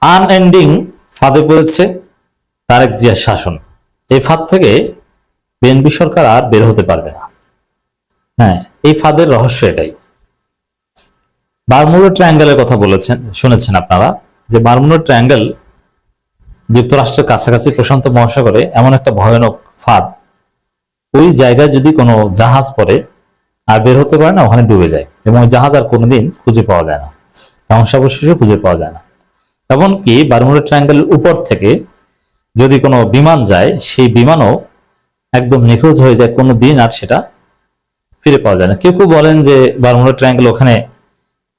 Unending ফাঁদে পড়েছে তারেক জিয়ার শাসন। এই ফাঁদ থেকে বিএনপি সরকার আর বের হতে পারবে না। হ্যাঁ, এই ফাঁদের রহস্য এটাই। বারমুডা ট্রায়াঙ্গেলের কথা শুনেছেন আপনারা, যে বারমুডা ট্রায়াঙ্গেল যুক্তরাষ্ট্রের কাছাকাছি প্রশান্ত মহাসাগরে এমন একটা ভয়ানক ফাঁদ। ওই জায়গায় যদি কোনো জাহাজ পড়ে আর বের হতে পারে না, ওখানে ডুবে যায় এবং ওই জাহাজ আর কোনোদিন খুঁজে পাওয়া যায় না, ধ্বংসাবশেষও খুঁজে পাওয়া যায় না। এমনকি বারমুডা ট্রায়াঙ্গেলের উপর থেকে যদি কোনো বিমান যায়, সেই বিমানও একদম নিখোঁজ হয়ে যায়, কোনো দিন আর সেটা ফিরে পাওয়া যায় না। কেউ কেউ বলেন যে বারমুডা ট্রায়াঙ্গেল ওখানে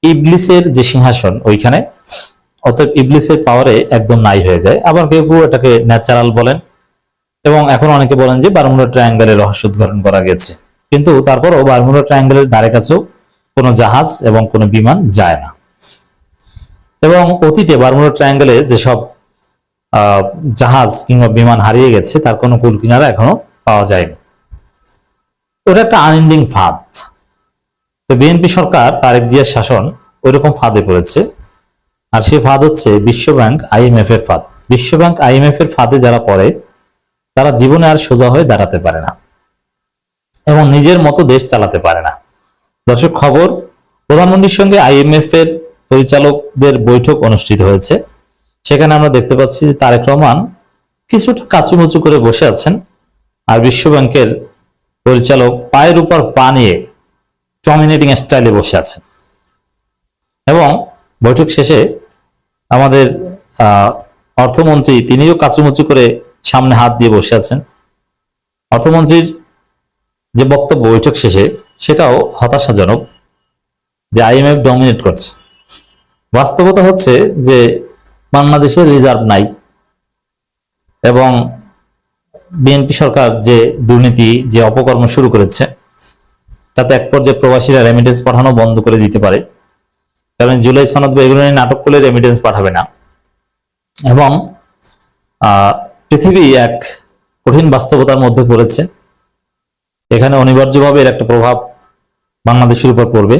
ইবলিসের যে সিংহাসন, ওইখানে, অতএব ইবলিসের পাওয়ারে একদম নাই হয়ে যায়। আবার কেউ কেউ এটাকে ন্যাচারাল বলেন, এবং এখন অনেকে বলেন যে বারমুডা ট্রায়াঙ্গেলের রহস্য উদ্ঘাটন করা গেছে। কিন্তু তারপরও বারমুডা ট্রায়াঙ্গেলের ধারে কাছেও কোনো জাহাজ এবং কোনো বিমান যায় না। এবং অতীতে বারমুডা ট্রায়াঙ্গেলে যেসব জাহাজ কিংবা বিমান হারিয়ে গেছে, তার কোনো কুল কিনারা এখনো পাওয়া যায়নি। ওটা একটা আনএন্ডিং ফাঁদ। তো বিএনপি সরকার, তারেক জিয়ার শাসন ওইরকম ফাঁদে পড়েছে। আর সেই ফাঁদ হচ্ছে বিশ্বব্যাংক আইএমএফ এর ফাঁদ। বিশ্বব্যাংক আইএমএফ এর ফাঁদে যারা পড়ে, তারা জীবনে আর সোজা হয়ে দাঁড়াতে পারে না এবং নিজের মতো দেশ চালাতে পারে না। দর্শক, খবর, প্রধানমন্ত্রীর সঙ্গে আইএমএফ এর পরিচালকদের বৈঠক অনুষ্ঠিত হয়েছে। সেখানে আমরা দেখতে পাচ্ছি যে তারেক রহমান কিছুটা কাচুমুচু করে বসে আছেন, আর বিশ্বব্যাংকের পরিচালক পায়ের উপর পা নিয়ে ডমিনেটিং স্টাইলে বসে আছেন। এবং বৈঠক শেষে আমাদের অর্থমন্ত্রী, তিনিও কাচুমুচু করে সামনে হাত দিয়ে বসে আছেন। অর্থমন্ত্রীর যে বক্তব্য বৈঠক শেষে, সেটাও হতাশাজনক, যে আইএমএফ ডমিনেট করছে। বাস্তবতা হচ্ছে যে বাংলাদেশের রিজার্ভ নাই, এবং বিএনপি সরকার যে দুর্নীতি, যে অপকর্ম শুরু করেছে, তাতে এক পর্যায়ে প্রবাসীরা রেমিটেন্স পাঠানো বন্ধ করে দিতে পারে। কারণ জুলাই সনদ বা এগুলো নিয়ে নাটক করলে রেমিটেন্স পাঠাবে না। এবং পৃথিবী এক কঠিন বাস্তবতার মধ্যে পড়েছে। এখানে অনিবার্যভাবে এর একটা প্রভাব বাংলাদেশের উপর পড়বে।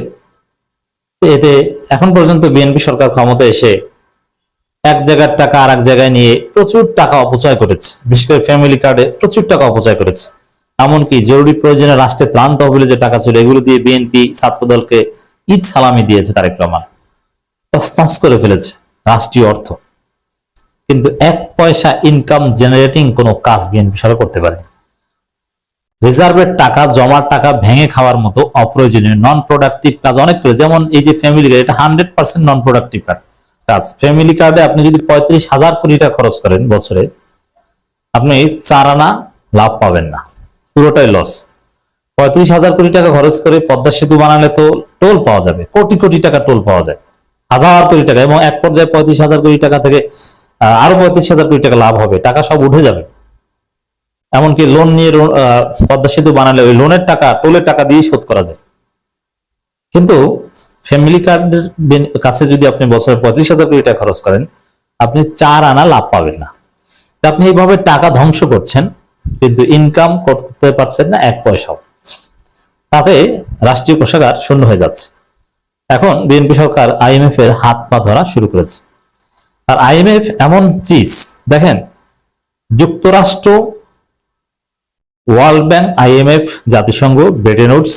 এতে এখন পর্যন্ত বিএনপি সরকার ক্ষমতায় এসে এক জায়গার টাকা আর এক জায়গায় নিয়ে প্রচুর টাকা অপচয় করেছে। বিশেষ করে ফ্যামিলি কার্ডে প্রচুর টাকা অপচয় করেছে। এমনকি জরুরি প্রয়োজনে রাষ্ট্রের ত্রাণ তহবিলে যে টাকা ছিল, এগুলো দিয়ে বিএনপি ছাত্রদলকে ঈদ সালামি দিয়েছে তারেক রহমান। তছনছ করে ফেলেছে রাষ্ট্রীয় অর্থ। কিন্তু এক পয়সা ইনকাম জেনারেটিং কোনো কাজ বিএনপি সরকার করতে পারেনি। রিজার্ভের টাকা, জমার টাকা ভেঙে খাওয়ার মতো অপ্রয়োজনীয় নন প্রোডাক্টিভ কাজ অনেক করে। যেমন এই যে ফ্যামিলি কার্ড, এটা 100% নন প্রোডাক্টিভ কাজ। ফ্যামিলি কার্ডে আপনি যদি 35,000 কোটি টাকা খরচ করেন বছরে, আপনি 4 আনা লাভ পাবেন না, পুরোটাই লস। 35,000 কোটি টাকা খরচ করে পদ্মা সেতু বানালে তো টোল পাওয়া যাবে, কোটি কোটি টাকা টোল পাওয়া যায়, 1000 কোটি টাকা, এবং এক পর্যায়ে 35,000 কোটি টাকা থেকে আরো 35,000 কোটি টাকা লাভ হবে, টাকা সব উঠে যাবে। এমনকি লোন নিয়ে পদ্মা সেতু বানালে ওই লোনের টাকা, টোলের টাকা দিয়ে শোধ করা যায়। কিন্তু ফ্যামিলি কার্ডের কাছে যদি আপনি বছরে 35,000 কোটি টাকা খরচ করেন, আপনি 4 আনা লাভ পাবেন না। আপনি এইভাবে টাকা ধ্বংস করছেন, কিন্তু ইনকাম করতে পারছেন না এক পয়সাও। তাতে রাষ্ট্রীয় কোষাগার শূন্য হয়ে যাচ্ছে। এখন বিএনপি সরকার আইএমএফ এর হাত পা ধরা শুরু করেছে। আর আইএমএফ এমন চিজ, দেখেন, যুক্তরাষ্ট্র, ওয়ার্ল্ড ব্যাংক, আইএমএফ, জাতিসংঘ, ব্রেটেন উডস,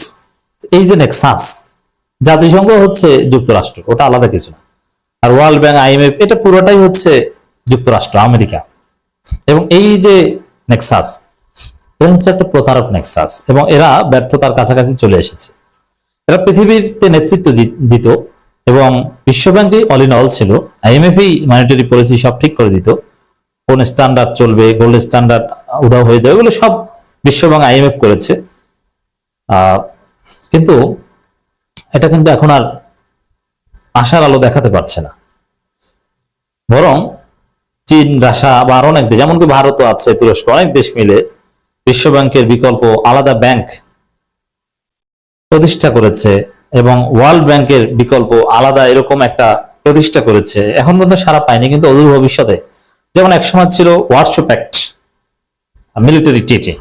এই যে নেক্সাস, জাতিসংঘ হচ্ছে যুক্তরাষ্ট্র, ওটা আলাদা কিছু না। আর ওয়ার্ল্ড ব্যাংক, আইএমএফ, এটা পুরোটাই হচ্ছে যুক্তরাষ্ট্র, আমেরিকা। এবং এই যে নেক্সাস, এটা হচ্ছে একটা প্রতারক নেক্সাস, এবং এরা ব্যর্থতার কাছাকাছি চলে এসেছে। এরা পৃথিবীতে নেতৃত্ব দিত, এবং বিশ্বব্যাংকে অল ইন অল ছিল। আইএমএফই মনিটারি পলিসি সব ঠিক করে দিত, কোন স্ট্যান্ডার্ড চলবে, গোল্ড স্ট্যান্ডার্ড উধাও হয়ে যাবে, এগুলো সব বিশ্বব্যাংক আইএমএফ করেছে। কিন্তু এটা কিন্তু এখন আর আশার আলো দেখাতে পারছে না। বরং চীন, রাশিয়া বা আরো অনেক দেশ, যেমনকি ভারতও আছে, তুরস্ক, অনেক দেশ মিলে বিশ্বব্যাংকের বিকল্প আলাদা ব্যাংক প্রতিষ্ঠা করেছে, এবং ওয়ার্ল্ড ব্যাংকের বিকল্প আলাদা এরকম একটা প্রতিষ্ঠা করেছে। এখন পর্যন্ত সারা পায়নি, কিন্তু অদূর ভবিষ্যতে, যেমন একসময় ছিল ওয়ারশো প্যাক্ট, মিলিটারি ট্রিটি,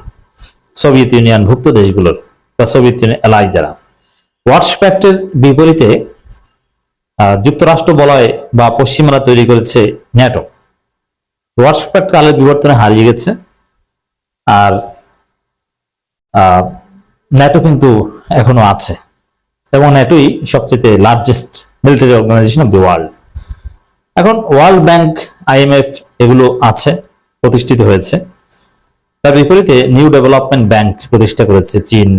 সোভিয়েত ইউনিয়ন ভুক্ত দেশগুলোর বা সোভিয়েত ইউনিয়ন এলাই যারা, ওয়ারশো প্যাক্টের বিপরীতে যুক্তরাষ্ট্র বলয় বা পশ্চিমারা তৈরি করেছে ন্যাটো। ওয়ারশো প্যাক্ট কালের বিবর্তনে হারিয়ে গেছে, আর ন্যাটো কিন্তু এখনো আছে, এবং ন্যাটোই সবচেয়ে largest military organisation of the world. এখন ওয়ার্ল্ড ব্যাংক, আইএমএফ এগুলো আছে, প্রতিষ্ঠিত হয়েছে। তার বিপরীতে নিউ ডেভেলপমেন্ট ব্যাংক প্রতিষ্ঠা করেছে চীন,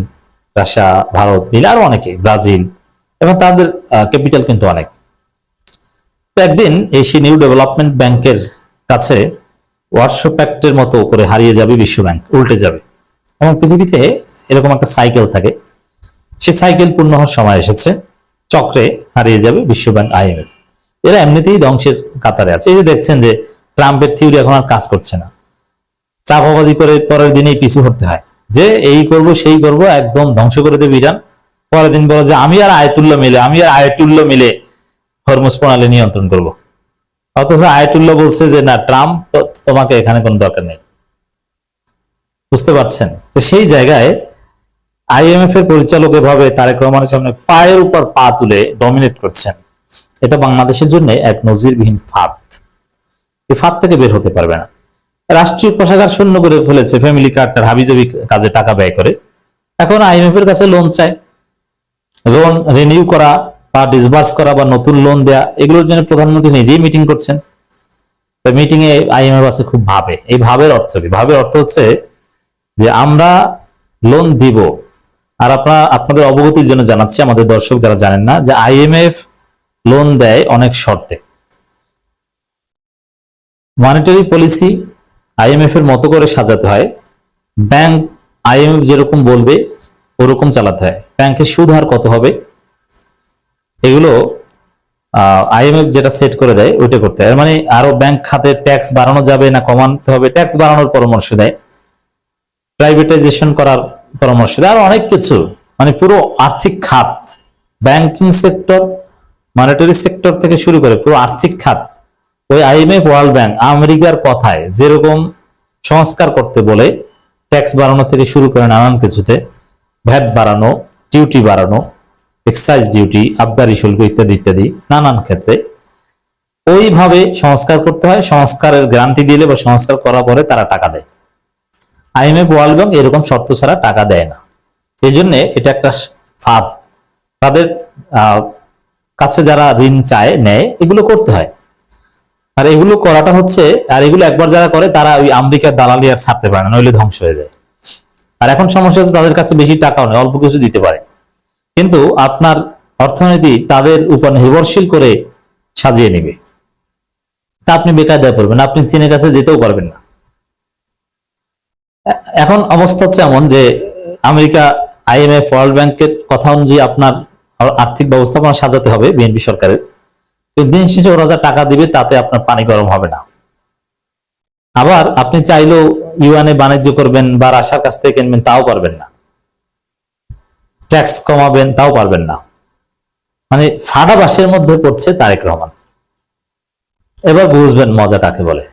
রাশিয়া, ভারত মিলে, আরো অনেকে, ব্রাজিল, এবং তাদের ক্যাপিটাল কিন্তু অনেক। তো একদিন এই সেই নিউ ডেভেলপমেন্ট ব্যাংকের কাছে ওয়ারশো প্যাক্টের মতো করে হারিয়ে যাবে বিশ্ব ব্যাংক, উল্টে যাবে। এবং পৃথিবীতে এরকম একটা সাইকেল থাকে, সে সাইকেল পূর্ণ হওয়ার সময় এসেছে, চক্রে হারিয়ে যাবে বিশ্ব ব্যাংক, আইএমএফ। এরা এমনিতেই ধ্বংসের কাতারে আছে। এই যে দেখছেন যে ট্রাম্পের থিওরি এখন আর কাজ করছে না, চাপাবাজি করে পরের দিনেই পিছু হতে হয়, যে এই করব সেই করব, একদম ধ্বংস করে দেবে ইরান। পরের দিন বলে যে আমি আর আয়াতুল্লাহ মিলে হরমুজ প্রণালী নিয়ন্ত্রণ করব। অথচ আয়াতুল্লাহ বলছে যে না, ট্রাম্প তোমাকে এখানে কোনো দরকার নেই। বুঝতে পারছেন? তো সেই জায়গায় আইএমএফ এর পরিচালক এভাবে তারেক রহমানের সামনে পায়ের উপর পা তুলে ডমিনেট করছেন, এটা বাংলাদেশের জন্য এক নজিরবিহীন ফাঁদ। এই ফাঁদ থেকে বের হতে পারবে না। রাষ্ট্রীয় কোষাগার শূন্য করে ফেলেছে, ফ্যামিলি কার্ডটার হাবিজাবি কাজে টাকা ব্যয় করে। এখন আইএমএফ এর কাছে লোন চায়, লোন রিনিউ করা বা ডিসবার্স করা বা নতুন লোন দেয়া, এগুলোর জন্য প্রধানমন্ত্রী নিজেই মিটিং করছেন। মিটিং এ আইএমএফ আছে খুব ভাবে। এই ভাবের অর্থ কি? ভাবের অর্থ হচ্ছে যে আমরা লোন দিব, আর আপনাদের অবগতির জন্য জানাচ্ছি, আমাদের দর্শক যারা জানেন না, যে আইএমএফ লোন দেয় অনেক শর্তে। মনিটারি পলিসি আইএমএফ এর মতো করে সাজাতে হয়, ব্যাংক আইএমএফ যেরকম বলবে ওরকম চালাতে হয়, ব্যাংকের সুদ হার কত হবে এগুলো আইএমএফ যেটা সেট করে দেয় ওইটা করতে হয়। মানে আরো ব্যাংক খাতে ট্যাক্স বাড়ানো যাবে না কমাতে হবে, ট্যাক্স বাড়ানোর পরামর্শ দেয়, প্রাইভেটাইজেশন করার পরামর্শ দেয়, আর অনেক কিছু। মানে পুরো আর্থিক খাত, ব্যাংকিং সেক্টর, মনিটারি সেক্টর থেকে শুরু করে পুরো আর্থিক খাত, ওই আইএমএফ, ওয়ার্ল্ড ব্যাংক, আমেরিকার কথায় যেরকম সংস্কার করতে বলে, ট্যাক্স বাড়ানো থেকে শুরু করে নানান কিছুতে, ভ্যাট বাড়ানো, ডিউটি বাড়ানো, এক্সাইজ ডিউটি, আবগারি শুল্ক ইত্যাদি ইত্যাদি নানান ক্ষেত্রে ওইভাবে সংস্কার করতে হয়। সংস্কারের গ্যারান্টি দিলে বা সংস্কার করার পরে তারা টাকা দেয়। আইএমএফ, ওয়ার্ল্ড ব্যাংক এরকম শর্ত ছাড়া টাকা দেয় না। এই জন্য এটা একটা ফাঁদ। তাদের কাছে যারা ঋণ চায়, নেয়, এগুলো করতে হয়। আর এগুলো করাটা হচ্ছে, আর এগুলো একবার যারা করে তারা ওই আমেরিকার দালালি আর ছাড়তে পারে না, নইলে ধ্বংস হয়ে যায়। আর এখন সমস্যা হচ্ছে তাদের কাছে বেশি টাকাও নেই, অল্প কিছু দিতে পারে, কিন্তু আপনার অর্থনীতি তাদের উপর নির্ভরশীল করে সাজিয়ে নেবে। তা আপনি বেকায়দায় পড়বেন, আপনি চীনের কাছে যেতেও পারবেন না। এখন অবস্থা হচ্ছে এমন যে আমেরিকা, আইএমএফ, ওয়ার্ল্ড ব্যাংকের কথা অনুযায়ী আপনার আর্থিক ব্যবস্থাপনা সাজাতে হবে বিএনপি সরকারের। দিন শেষে ওরা যা টাকা দিবে তাতে আপনার পানি গরম হবে না। আবার আপনি চাইলেও ইউয়ানে বাণিজ্য করবেন বা রাশিয়ার কাছ থেকে কিনবেন, তাও পারবেন না। ট্যাক্স কমাবেন, তাও পারবেন না। মানে ফাডাবাসের মধ্যে পড়ছে তারেক রহমান। এবার বুঝবেন মজা কাকে বলে।